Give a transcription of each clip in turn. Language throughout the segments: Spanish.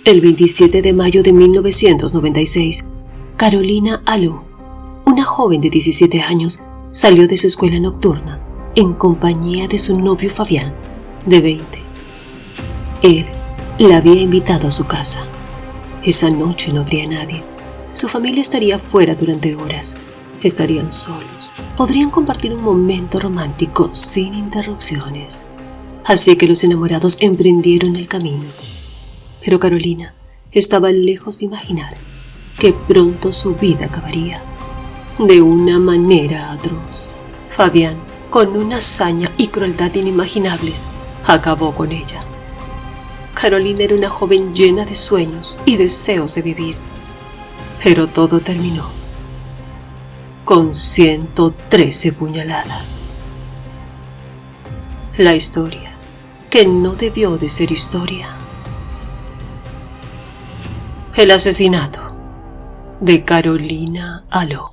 El 27 de mayo de 1996, Carolina Alou, una joven de 17 años, salió de su escuela nocturna en compañía de su novio Fabián, de 20. Él la había invitado a su casa. Esa noche no habría nadie. Su familia estaría fuera durante horas. Estarían solos. Podrían compartir un momento romántico sin interrupciones. Así que los enamorados emprendieron el camino. Pero Carolina estaba lejos de imaginar que pronto su vida acabaría de una manera atroz. Fabián, con una hazaña y crueldad inimaginables, acabó con ella. Carolina era una joven llena de sueños y deseos de vivir, pero todo terminó con 113 puñaladas. La historia que no debió de ser historia. El asesinato de Carolina Alou.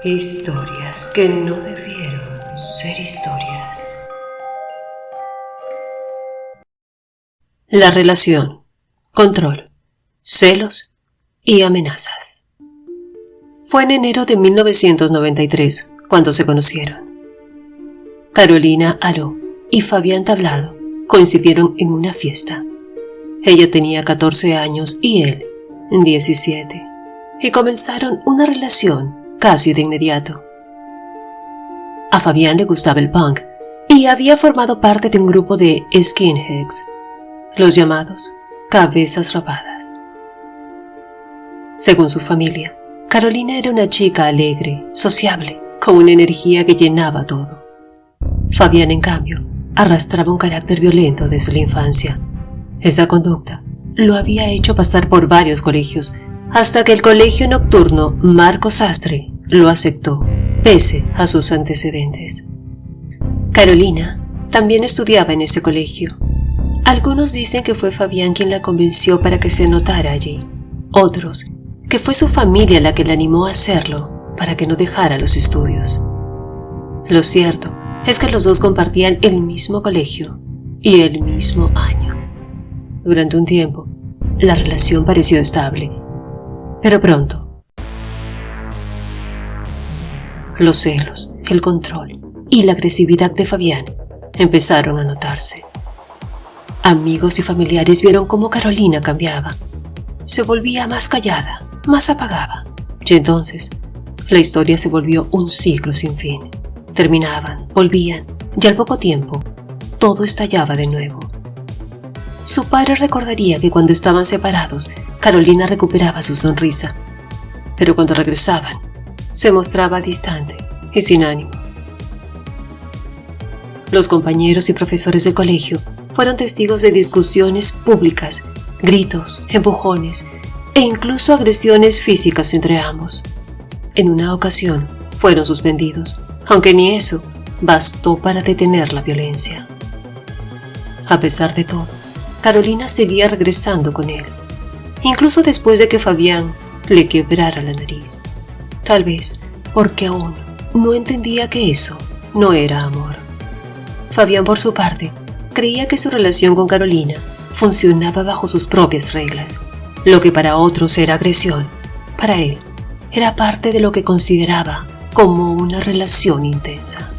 Historias que no debieron ser historias. La relación, control, celos y amenazas. Fue en enero de 1993 cuando se conocieron. Carolina Alou y Fabián Tablado coincidieron en una fiesta. Ella tenía 14 años y él 17, y comenzaron una relación casi de inmediato. A Fabián le gustaba el punk y había formado parte de un grupo de skinheads, los llamados cabezas rapadas. Según su familia, Carolina era una chica alegre, sociable, con una energía que llenaba todo. Fabián, en cambio, arrastraba un carácter violento desde la infancia. Esa conducta lo había hecho pasar por varios colegios, hasta que el colegio nocturno Marco Sastre lo aceptó, pese a sus antecedentes. Carolina también estudiaba en ese colegio. Algunos dicen que fue Fabián quien la convenció para que se anotara allí. Otros, que fue su familia la que la animó a hacerlo para que no dejara los estudios. Lo cierto es que los dos compartían el mismo colegio y el mismo año. Durante un tiempo, la relación pareció estable, pero pronto los celos, el control y la agresividad de Fabián empezaron a notarse. Amigos y familiares vieron cómo Carolina cambiaba. Se volvía más callada, más apagada. Y entonces, la historia se volvió un ciclo sin fin. Terminaban, volvían, y al poco tiempo, todo estallaba de nuevo. Su padre recordaría que cuando estaban separados, Carolina recuperaba su sonrisa. Pero cuando regresaban, se mostraba distante y sin ánimo. Los compañeros y profesores del colegio fueron testigos de discusiones públicas, gritos, empujones e incluso agresiones físicas entre ambos. En una ocasión fueron suspendidos, aunque ni eso bastó para detener la violencia. A pesar de todo, Carolina seguía regresando con él, incluso después de que Fabián le quebrara la nariz. Tal vez porque aún no entendía que eso no era amor. Fabián, por su parte, creía que su relación con Carolina funcionaba bajo sus propias reglas. Lo que para otros era agresión, para él era parte de lo que consideraba como una relación intensa.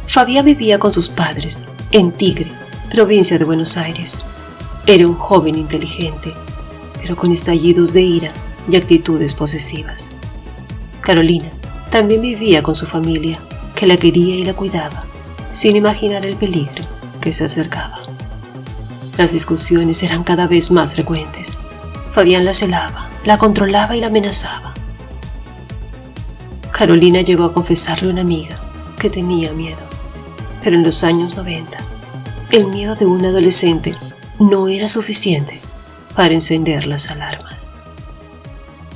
Fabián vivía con sus padres en Tigre, provincia de Buenos Aires. Era un joven inteligente, pero con estallidos de ira y actitudes posesivas. Carolina también vivía con su familia, que la quería y la cuidaba, sin imaginar el peligro que se acercaba. Las discusiones eran cada vez más frecuentes. Fabián la celaba, la controlaba y la amenazaba. Carolina llegó a confesarle a una amiga que tenía miedo, pero en los años 90, el miedo de un adolescente no era suficiente para encender las alarmas.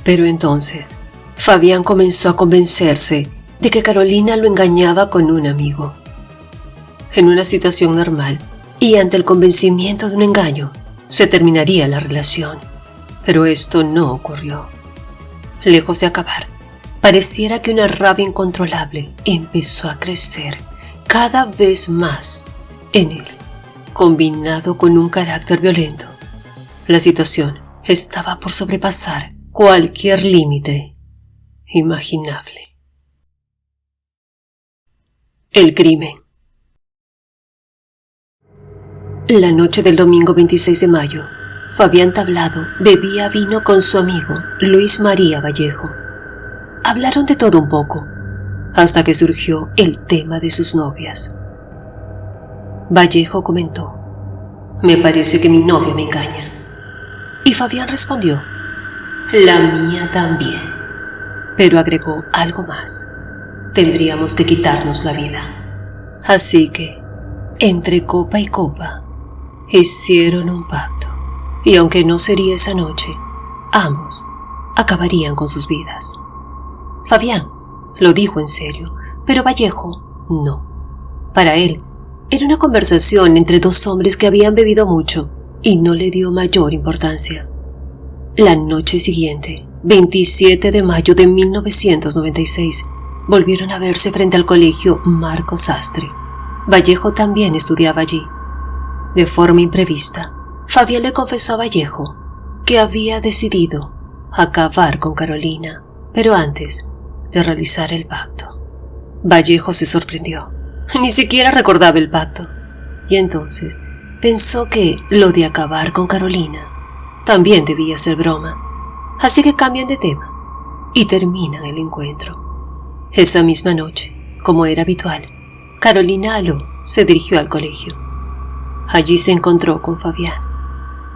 Pero entonces, Fabián comenzó a convencerse de que Carolina lo engañaba con un amigo. En una situación normal y ante el convencimiento de un engaño, se terminaría la relación. Pero esto no ocurrió. Lejos de acabar, pareciera que una rabia incontrolable empezó a crecer cada vez más en él, combinado con un carácter violento. La situación estaba por sobrepasar cualquier límite imaginable. El crimen. La noche del domingo 26 de mayo, Fabián Tablado bebía vino con su amigo Luis María Vallejo. Hablaron de todo un poco, hasta que surgió el tema de sus novias. Vallejo comentó: «Me parece que mi novia me engaña». Y Fabián respondió: «La mía también». Pero agregó algo más: «Tendríamos que quitarnos la vida». Así que, entre copa y copa, hicieron un pacto. Y aunque no sería esa noche, ambos acabarían con sus vidas. Fabián lo dijo en serio, pero Vallejo no. Para él, era una conversación entre dos hombres que habían bebido mucho y no le dio mayor importancia. La noche siguiente, 27 de mayo de 1996, volvieron a verse frente al colegio Marco Sastre. Vallejo también estudiaba allí. De forma imprevista, Fabián le confesó a Vallejo que había decidido acabar con Carolina, pero antes de realizar el pacto. Vallejo se sorprendió. Ni siquiera recordaba el pacto. Y entonces pensó que lo de acabar con Carolina también debía ser broma. Así que cambian de tema y terminan el encuentro. Esa misma noche, como era habitual, Carolina Aló se dirigió al colegio. Allí se encontró con Fabián.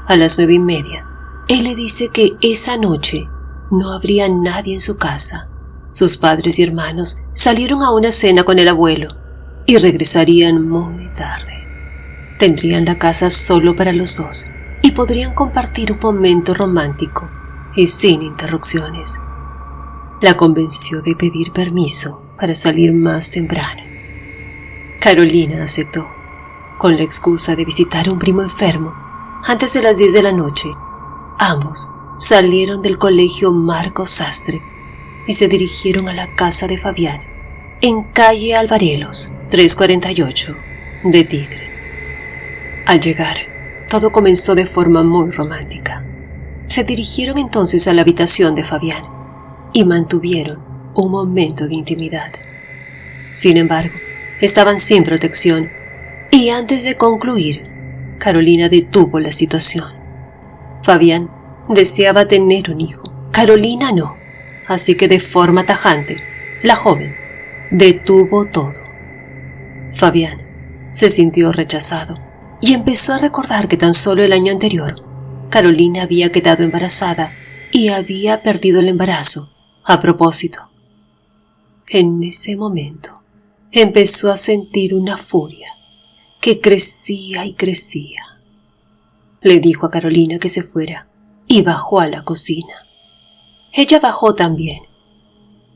A las 9:30, él le dice que esa noche no habría nadie en su casa. Sus padres y hermanos salieron a una cena con el abuelo y regresarían muy tarde. Tendrían la casa solo para los dos y podrían compartir un momento romántico y sin interrupciones. La convenció de pedir permiso para salir más temprano. Carolina aceptó, con la excusa de visitar a un primo enfermo. Antes de las 10 de la noche, ambos salieron del colegio Marco Sastre y se dirigieron a la casa de Fabián, en calle Alvarelos, 348, de Tigre. Al llegar, todo comenzó de forma muy romántica. Se dirigieron entonces a la habitación de Fabián y mantuvieron un momento de intimidad. Sin embargo, estaban sin protección y antes de concluir, Carolina detuvo la situación. Fabián deseaba tener un hijo, Carolina no, así que de forma tajante, la joven detuvo todo. Fabián se sintió rechazado y empezó a recordar que tan solo el año anterior, Carolina había quedado embarazada y había perdido el embarazo a propósito. En ese momento, empezó a sentir una furia que crecía y crecía. Le dijo a Carolina que se fuera y bajó a la cocina. Ella bajó también,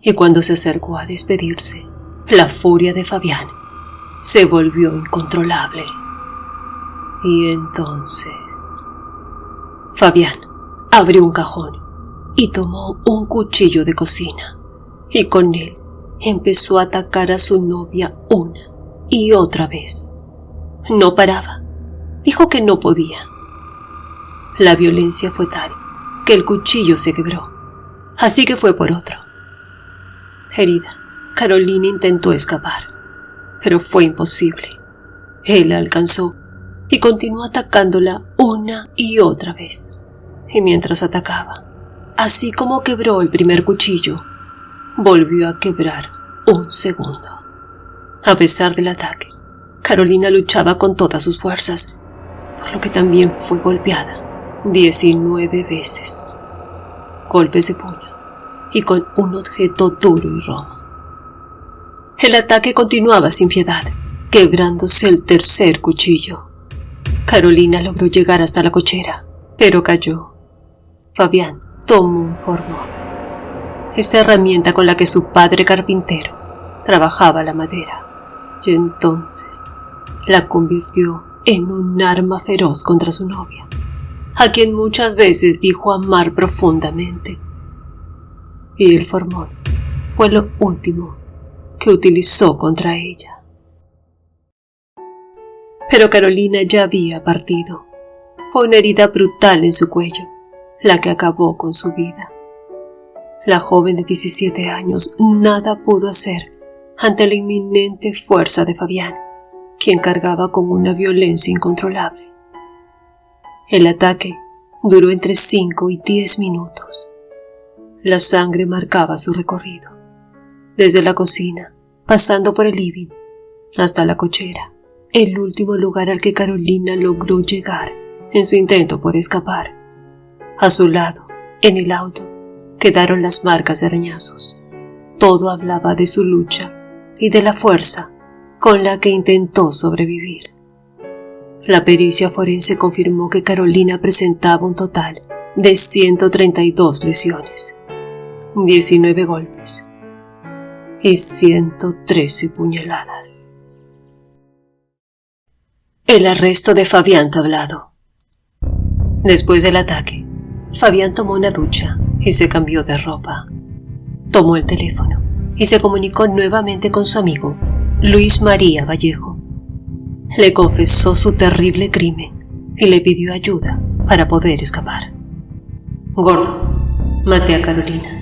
y cuando se acercó a despedirse, la furia de Fabián se volvió incontrolable. Y entonces, Fabián abrió un cajón y tomó un cuchillo de cocina, y con él empezó a atacar a su novia una y otra vez. No paraba. Dijo que no podía. La violencia fue tal que el cuchillo se quebró, así que fue por otro. Herida, Carolina intentó escapar, pero fue imposible. Él la alcanzó y continuó atacándola una y otra vez. Y mientras atacaba, así como quebró el primer cuchillo, volvió a quebrar un segundo. A pesar del ataque, Carolina luchaba con todas sus fuerzas, por lo que también fue golpeada 19 veces. Golpes de puño y con un objeto duro y romo. El ataque continuaba sin piedad, quebrándose el tercer cuchillo. Carolina logró llegar hasta la cochera, pero cayó. Fabián tomó un formón, esa herramienta con la que su padre carpintero trabajaba la madera, y entonces la convirtió en un arma feroz contra su novia. a quien muchas veces dijo amar profundamente. Y el formol fue lo último que utilizó contra ella. Pero Carolina ya había partido. Fue una herida brutal en su cuello, la que acabó con su vida. La joven de 17 años nada pudo hacer ante la inminente fuerza de Fabián, quien cargaba con una violencia incontrolable. El ataque duró entre 5 y 10 minutos. La sangre marcaba su recorrido, desde la cocina, pasando por el living, hasta la cochera, el último lugar al que Carolina logró llegar en su intento por escapar. A su lado, en el auto, quedaron las marcas de arañazos. Todo hablaba de su lucha y de la fuerza con la que intentó sobrevivir. La pericia forense confirmó que Carolina presentaba un total de 132 lesiones, 19 golpes y 113 puñaladas. El arresto de Fabián Tablado. Después del ataque, Fabián tomó una ducha y se cambió de ropa. Tomó el teléfono y se comunicó nuevamente con su amigo, Luis María Vallejo. Le confesó su terrible crimen y le pidió ayuda para poder escapar. Gordo, maté a Carolina.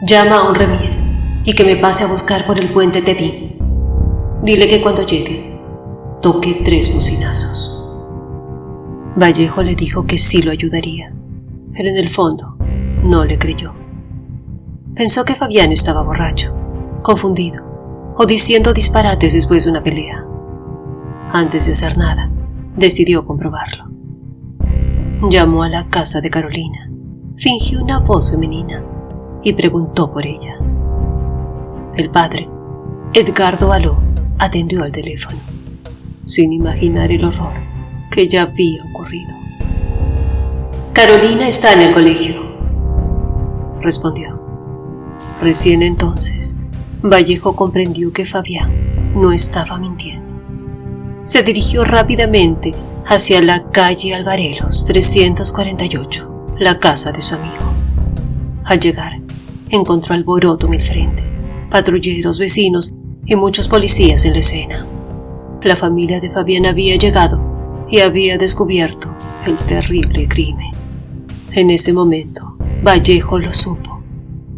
Llama a un remis y que me pase a buscar por el puente Tedín. Dile que cuando llegue, toque 3 bocinazos. Vallejo le dijo que sí lo ayudaría, pero en el fondo no le creyó. Pensó que Fabián estaba borracho, confundido o diciendo disparates después de una pelea. Antes de hacer nada, decidió comprobarlo. Llamó a la casa de Carolina, fingió una voz femenina y preguntó por ella. El padre, Edgardo Aló, atendió al teléfono, sin imaginar el horror que ya había ocurrido. Carolina está en el colegio, respondió. Recién entonces, Vallejo comprendió que Fabián no estaba mintiendo. Se dirigió rápidamente hacia la calle Alvarelos 348, la casa de su amigo. Al llegar, encontró alboroto en el frente, patrulleros, vecinos y muchos policías en la escena. La familia de Fabián había llegado y había descubierto el terrible crimen. En ese momento, Vallejo lo supo.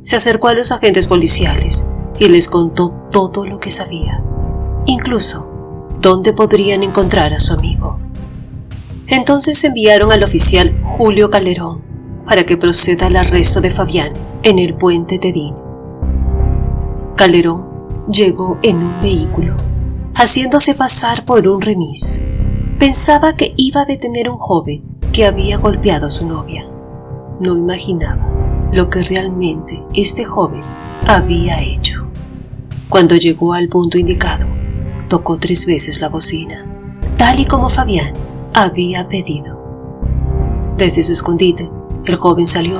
Se acercó a los agentes policiales y les contó todo lo que sabía, incluso dónde podrían encontrar a su amigo. Entonces enviaron al oficial Julio Calderón para que proceda al arresto de Fabián en el puente Tedín. Calderón llegó en un vehículo, haciéndose pasar por un remis. Pensaba que iba a detener a un joven que había golpeado a su novia. No imaginaba lo que realmente este joven había hecho. Cuando llegó al punto indicado, tocó 3 veces la bocina, tal y como Fabián había pedido. Desde su escondite, el joven salió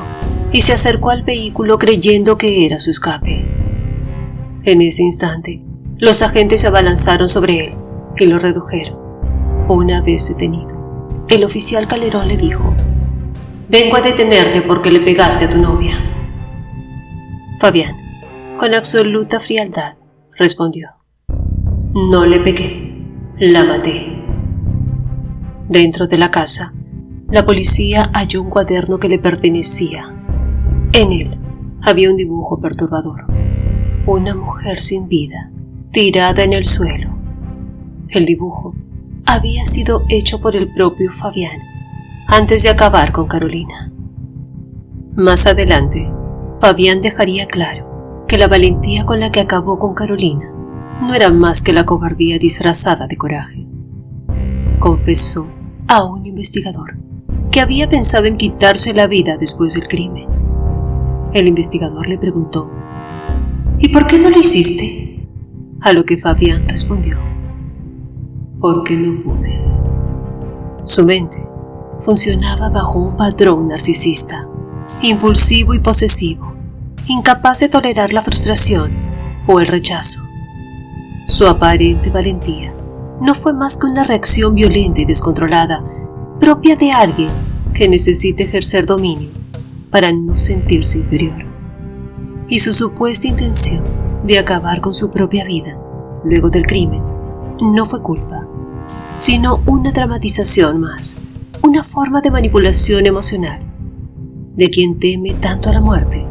y se acercó al vehículo creyendo que era su escape. En ese instante, los agentes se abalanzaron sobre él y lo redujeron. Una vez detenido, el oficial Calderón le dijo: «Vengo a detenerte porque le pegaste a tu novia». Fabián, con absoluta frialdad, respondió: «No le pegué, la maté». Dentro de la casa, la policía halló un cuaderno que le pertenecía. En él había un dibujo perturbador: una mujer sin vida, tirada en el suelo. El dibujo había sido hecho por el propio Fabián antes de acabar con Carolina. Más adelante, Fabián dejaría claro que la valentía con la que acabó con Carolina no era más que la cobardía disfrazada de coraje. Confesó a un investigador que había pensado en quitarse la vida después del crimen. El investigador le preguntó: «¿Y por qué no lo hiciste?». A lo que Fabián respondió: «Porque no pude». Su mente funcionaba bajo un patrón narcisista, impulsivo y posesivo, incapaz de tolerar la frustración o el rechazo. Su aparente valentía no fue más que una reacción violenta y descontrolada, propia de alguien que necesita ejercer dominio para no sentirse inferior. Y su supuesta intención de acabar con su propia vida luego del crimen no fue culpa, sino una dramatización más, una forma de manipulación emocional de quien teme tanto a la muerte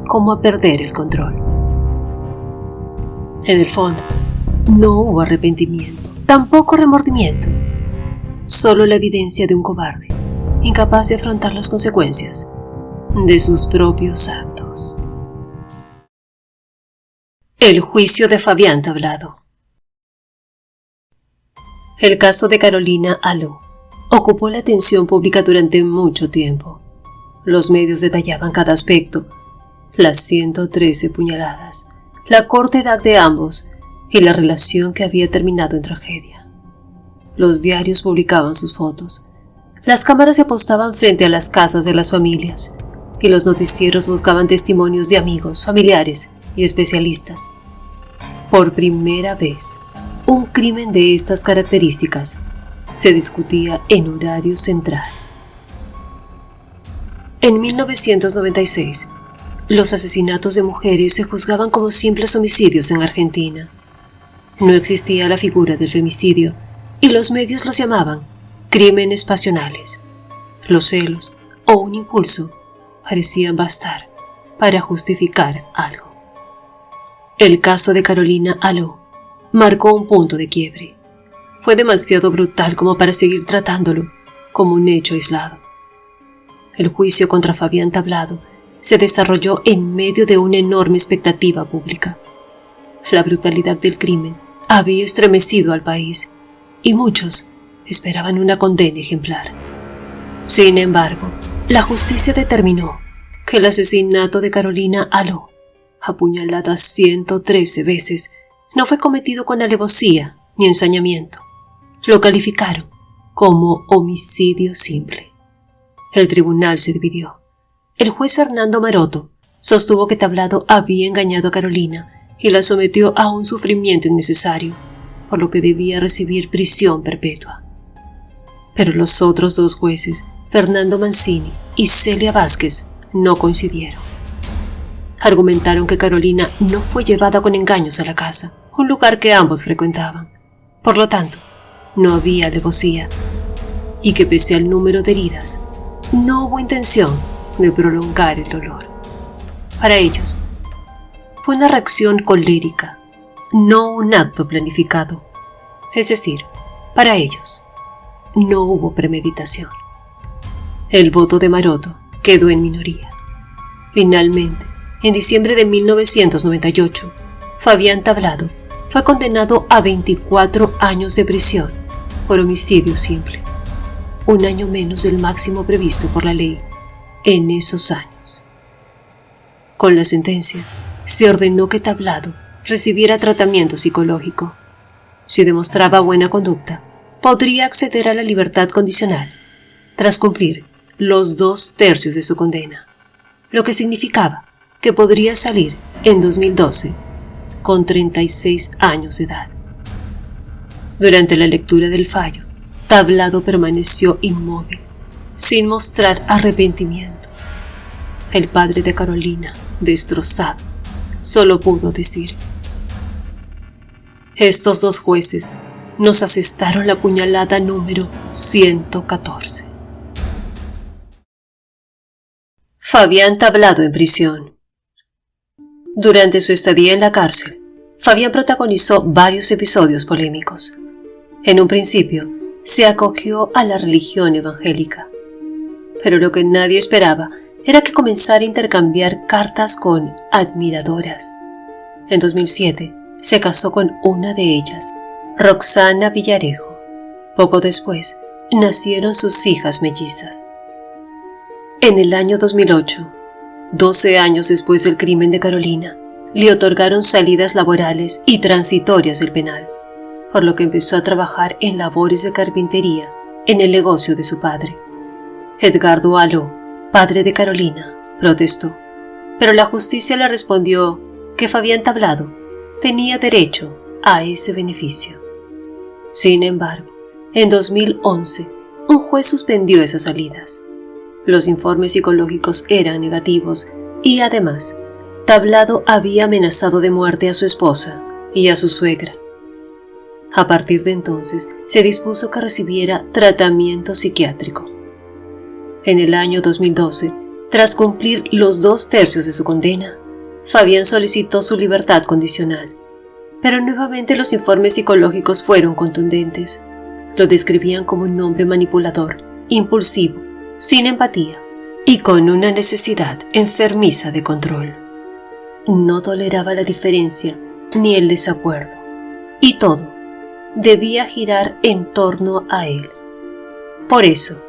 como a perder el control. En el fondo, no hubo arrepentimiento, tampoco remordimiento, solo la evidencia de un cobarde, incapaz de afrontar las consecuencias de sus propios actos. El juicio de Fabián Tablado. El caso de Carolina Aló ocupó la atención pública durante mucho tiempo. Los medios detallaban cada aspecto: las 113 puñaladas, la corta edad de ambos y la relación que había terminado en tragedia. Los diarios publicaban sus fotos, las cámaras se apostaban frente a las casas de las familias y los noticieros buscaban testimonios de amigos, familiares y especialistas. Por primera vez, un crimen de estas características se discutía en horario central. En 1996, los asesinatos de mujeres se juzgaban como simples homicidios en Argentina. No existía la figura del femicidio y los medios los llamaban crímenes pasionales. Los celos o un impulso parecían bastar para justificar algo. El caso de Carolina Aló marcó un punto de quiebre. Fue demasiado brutal como para seguir tratándolo como un hecho aislado. El juicio contra Fabián Tablado se desarrolló en medio de una enorme expectativa pública. La brutalidad del crimen había estremecido al país y muchos esperaban una condena ejemplar. Sin embargo, la justicia determinó que el asesinato de Carolina Aló, apuñalada 113 veces, no fue cometido con alevosía ni ensañamiento. Lo calificaron como homicidio simple. El tribunal se dividió. El juez Fernando Maroto sostuvo que Tablado había engañado a Carolina y la sometió a un sufrimiento innecesario, por lo que debía recibir prisión perpetua. Pero los otros dos jueces, Fernando Mancini y Celia Vázquez, no coincidieron. Argumentaron que Carolina no fue llevada con engaños a la casa, un lugar que ambos frecuentaban. Por lo tanto, no había alevosía, y que pese al número de heridas, no hubo intención de prolongar el dolor. Para ellos, fue una reacción colérica, no un acto planificado. Es decir, para ellos, no hubo premeditación. El voto de Maroto quedó en minoría. Finalmente, en diciembre de 1998, Fabián Tablado fue condenado a 24 años de prisión por homicidio simple, un año menos del máximo previsto por la ley en esos años. Con la sentencia, se ordenó que Tablado recibiera tratamiento psicológico. Si demostraba buena conducta, podría acceder a la libertad condicional tras cumplir los 2/3 de su condena, lo que significaba que podría salir en 2012 con 36 años de edad. Durante la lectura del fallo, Tablado permaneció inmóvil, sin mostrar arrepentimiento. El padre de Carolina, destrozado, solo pudo decir: estos dos jueces nos asestaron la puñalada número 114. Fabián Tablado en prisión. Durante su estadía en la cárcel, Fabián protagonizó varios episodios polémicos. En un principio, se acogió a la religión evangélica, pero lo que nadie esperaba era que comenzara a intercambiar cartas con admiradoras. En 2007, se casó con una de ellas, Roxana Villarejo. Poco después, nacieron sus hijas mellizas. En el año 2008, 12 años después del crimen de Carolina, le otorgaron salidas laborales y transitorias del penal, por lo que empezó a trabajar en labores de carpintería en el negocio de su padre. Edgardo Aló, padre de Carolina, protestó, pero la justicia le respondió que Fabián Tablado tenía derecho a ese beneficio. Sin embargo, en 2011, un juez suspendió esas salidas. Los informes psicológicos eran negativos y además, Tablado había amenazado de muerte a su esposa y a su suegra. A partir de entonces, se dispuso que recibiera tratamiento psiquiátrico. En el año 2012, tras cumplir los 2/3 de su condena, Fabián solicitó su libertad condicional. Pero nuevamente los informes psicológicos fueron contundentes. Lo describían como un hombre manipulador, impulsivo, sin empatía y con una necesidad enfermiza de control. No toleraba la diferencia ni el desacuerdo, y todo debía girar en torno a él. Por eso,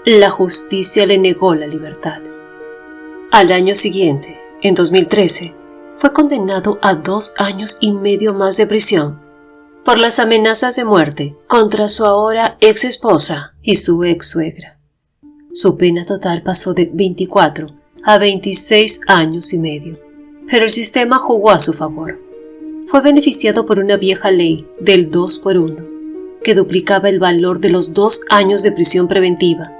la justicia le negó la libertad. Al año siguiente, en 2013, fue condenado a 2 años y medio más de prisión por las amenazas de muerte contra su ahora ex esposa y su ex suegra. Su pena total pasó de 24 a 26 años y medio, pero el sistema jugó a su favor. Fue beneficiado por una vieja ley del 2x1, que duplicaba el valor de los 2 años de prisión preventiva,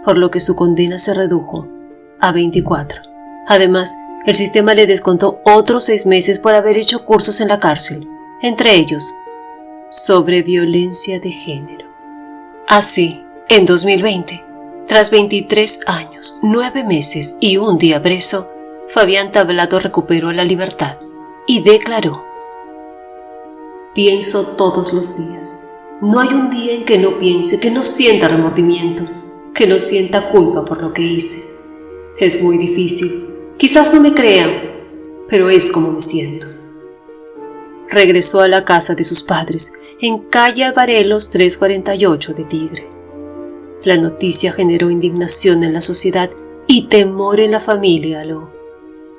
por lo que su condena se redujo a 24. Además, el sistema le descontó otros 6 meses por haber hecho cursos en la cárcel, entre ellos, sobre violencia de género. Así, en 2020, tras 23 años, 9 meses y 1 día preso, Fabián Tablado recuperó la libertad y declaró: pienso todos los días. No hay un día en que no piense, que no sienta remordimiento, que no sienta culpa por lo que hice. Es muy difícil. Quizás no me crean, pero es como me siento. Regresó a la casa de sus padres, en calle Alvarelos 348 de Tigre. La noticia generó indignación en la sociedad y temor en la familia Aló,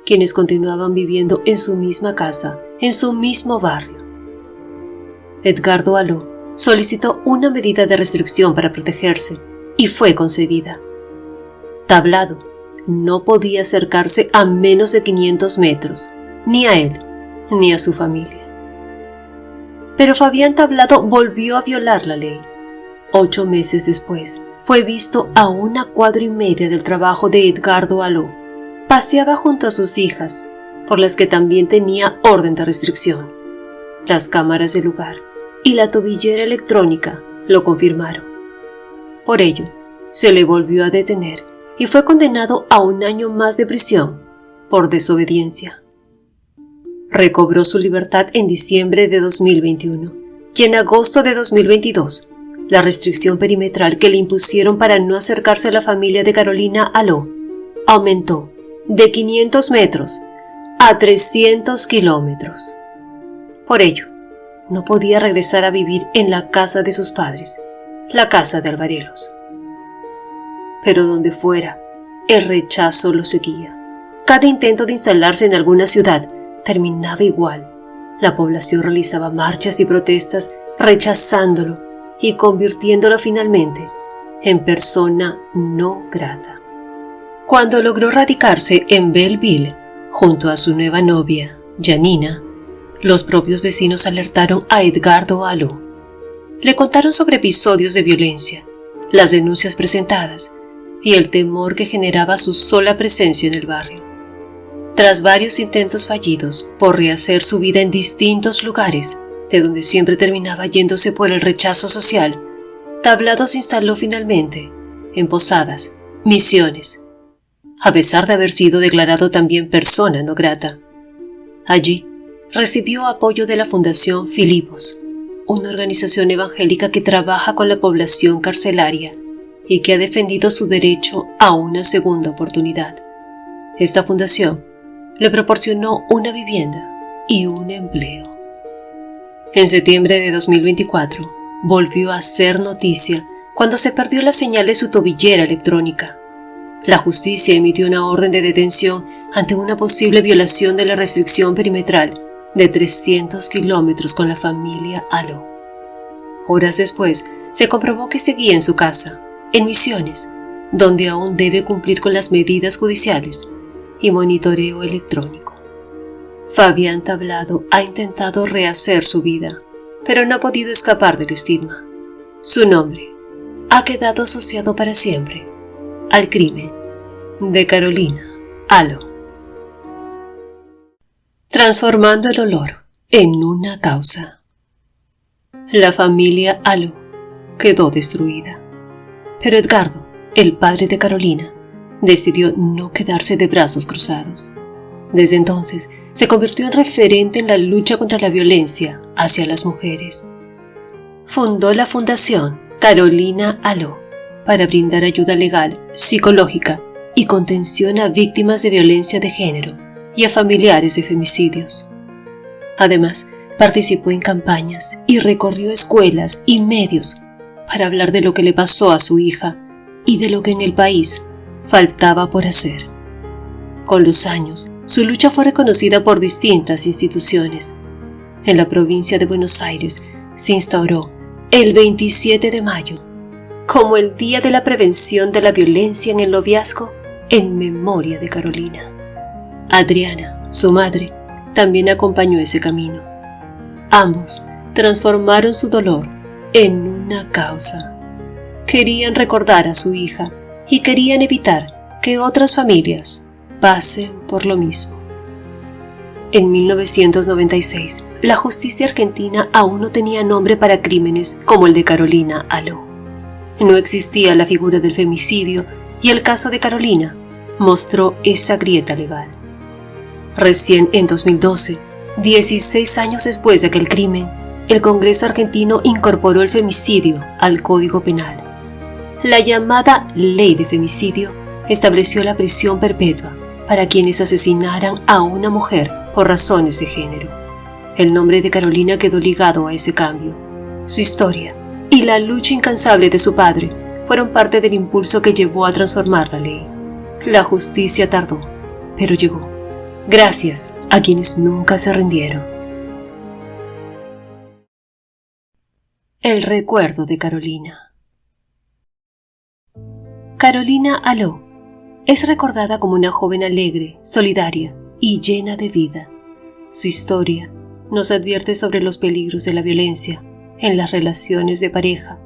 quienes continuaban viviendo en su misma casa, en su mismo barrio. Edgardo Aló solicitó una medida de restricción para protegerse y fue concedida. Tablado no podía acercarse a menos de 500 metros, ni a él, ni a su familia. Pero Fabián Tablado volvió a violar la ley. 8 meses después, fue visto a 1,5 cuadras del trabajo de Edgardo Aló. Paseaba junto a sus hijas, por las que también tenía orden de restricción. Las cámaras del lugar y la tobillera electrónica lo confirmaron. Por ello, se le volvió a detener y fue condenado a 1 año más de prisión por desobediencia. Recobró su libertad en diciembre de 2021 y en agosto de 2022, la restricción perimetral que le impusieron para no acercarse a la familia de Carolina Aló aumentó de 500 metros a 300 kilómetros. Por ello, no podía regresar a vivir en la casa de sus padres, la casa de Alvarelos. Pero donde fuera, el rechazo lo seguía. Cada intento de instalarse en alguna ciudad terminaba igual. La población realizaba marchas y protestas rechazándolo y convirtiéndolo finalmente en persona no grata. Cuando logró radicarse en Belleville, junto a su nueva novia, Janina, los propios vecinos alertaron a Edgardo Aló. Le contaron sobre episodios de violencia, las denuncias presentadas y el temor que generaba su sola presencia en el barrio. Tras varios intentos fallidos por rehacer su vida en distintos lugares, de donde siempre terminaba yéndose por el rechazo social, Tablado se instaló finalmente en Posadas, Misiones, a pesar de haber sido declarado también persona no grata. Allí recibió apoyo de la Fundación Filipos, una organización evangélica que trabaja con la población carcelaria y que ha defendido su derecho a una segunda oportunidad. Esta fundación le proporcionó una vivienda y un empleo. En septiembre de 2024, volvió a ser noticia cuando se perdió la señal de su tobillera electrónica. La justicia emitió una orden de detención ante una posible violación de la restricción perimetral de 300 kilómetros con la familia Aló. Horas después, se comprobó que seguía en su casa, en Misiones, donde aún debe cumplir con las medidas judiciales y monitoreo electrónico. Fabián Tablado ha intentado rehacer su vida, pero no ha podido escapar del estigma. Su nombre ha quedado asociado para siempre al crimen de Carolina Alo, transformando el dolor en una causa. La familia Alo quedó destruida, pero Edgardo, el padre de Carolina, decidió no quedarse de brazos cruzados. Desde entonces, se convirtió en referente en la lucha contra la violencia hacia las mujeres. Fundó la Fundación Carolina Alo para brindar ayuda legal, psicológica y contención a víctimas de violencia de género y a familiares de femicidios. Además, participó en campañas y recorrió escuelas y medios para hablar de lo que le pasó a su hija y de lo que en el país faltaba por hacer. Con los años, su lucha fue reconocida por distintas instituciones. En la provincia de Buenos Aires se instauró el 27 de mayo como el Día de la Prevención de la Violencia en el Noviazgo en memoria de Carolina. Adriana, su madre, también acompañó ese camino. Ambos transformaron su dolor en una causa. Querían recordar a su hija y querían evitar que otras familias pasen por lo mismo. En 1996, la justicia argentina aún no tenía nombre para crímenes como el de Carolina Alo. No existía la figura del femicidio y el caso de Carolina mostró esa grieta legal. Recién en 2012, 16 años después de aquel crimen, el Congreso argentino incorporó el femicidio al Código Penal. La llamada Ley de Femicidio estableció la prisión perpetua para quienes asesinaran a una mujer por razones de género. El nombre de Carolina quedó ligado a ese cambio. Su historia y la lucha incansable de su padre fueron parte del impulso que llevó a transformar la ley. La justicia tardó, pero llegó, gracias a quienes nunca se rindieron. El recuerdo de Carolina. Carolina Alo es recordada como una joven alegre, solidaria y llena de vida. Su historia nos advierte sobre los peligros de la violencia en las relaciones de pareja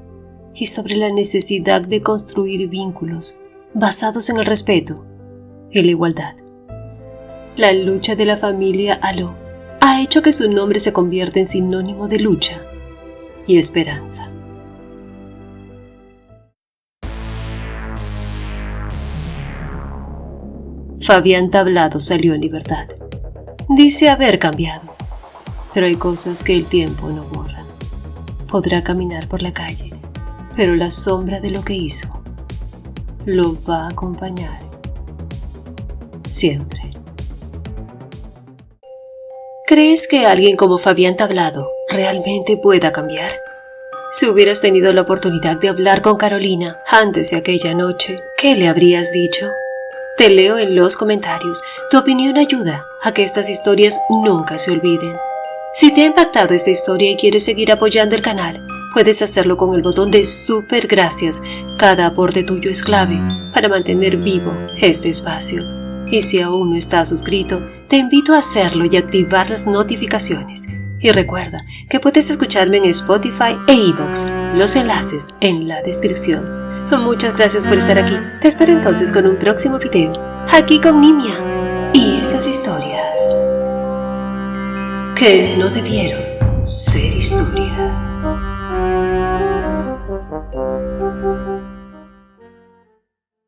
y sobre la necesidad de construir vínculos basados en el respeto y la igualdad. La lucha de la familia Alo ha hecho que su nombre se convierta en sinónimo de lucha y esperanza. Fabián Tablado salió en libertad. Dice haber cambiado, pero hay cosas que el tiempo no borra. Podrá caminar por la calle, pero la sombra de lo que hizo lo va a acompañar siempre. ¿Crees que alguien como Fabián Tablado realmente pueda cambiar? Si hubieras tenido la oportunidad de hablar con Carolina antes de aquella noche, ¿qué le habrías dicho? Te leo en los comentarios. Tu opinión ayuda a que estas historias nunca se olviden. Si te ha impactado esta historia y quieres seguir apoyando el canal, puedes hacerlo con el botón de super gracias. Cada aporte tuyo es clave para mantener vivo este espacio. Y si aún no estás suscrito, te invito a hacerlo y activar las notificaciones. Y recuerda que puedes escucharme en Spotify e iVoox. Los enlaces en la descripción. Muchas gracias por estar aquí. Te espero entonces con un próximo video, aquí con Nimia y esas historias que no debieron ser historias.